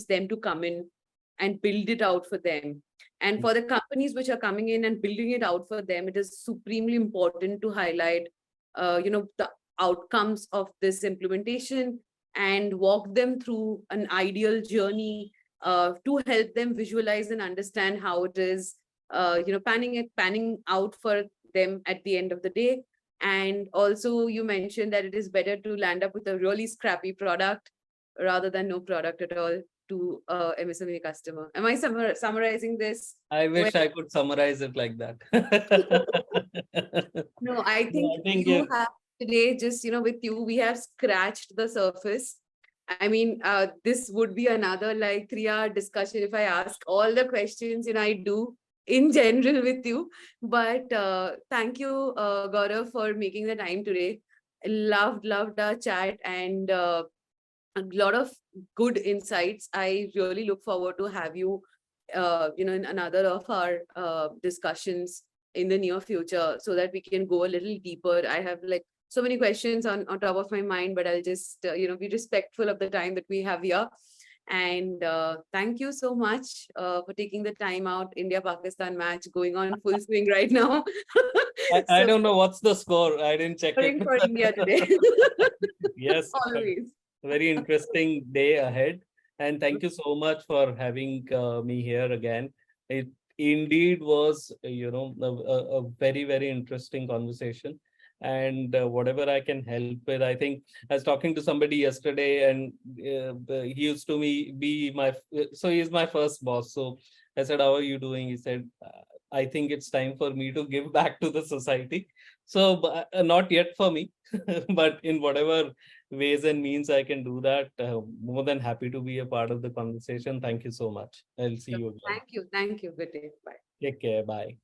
them to come in and build it out for them. And for the companies which are coming in and building it out for them, it is supremely important to highlight, the outcomes of this implementation and walk them through an ideal journey to help them visualize and understand how it is, panning out for them at the end of the day. And also, you mentioned that it is better to land up with a really scrappy product rather than no product at all to MSME customer. Am I summarizing this? I Well, wish I could summarize it like that. no, I No, think I think you have today, just, with you, we have scratched the surface. I mean, this would be another like 3 hour discussion if I ask all the questions, I do in general with you. But thank you, Gaurav, for making the time today. Loved our chat and a lot of good insights. I really look forward to have you, in another of our discussions in the near future so that we can go a little deeper. I have like so many questions on top of my mind, but I'll just, be respectful of the time that we have here. And thank you so much for taking the time out. India-Pakistan match going on full swing right now. I So don't know what's the score. I didn't check it. cheering for India today. Yes. Always. very interesting day ahead. And thank you so much for having me here again. It indeed was, a very, very interesting conversation. And whatever I can help with, I think I was talking to somebody yesterday, and he used to be my, so he's my first boss. So I said, "How are you doing?" He said, "I think it's time for me to give back to the society." So, not yet for me, but in whatever ways and means I can do that, more than happy to be a part of the conversation. Thank you so much. I'll see Sure. you again. Thank you. Thank you. Good day. Bye. Take care. Bye.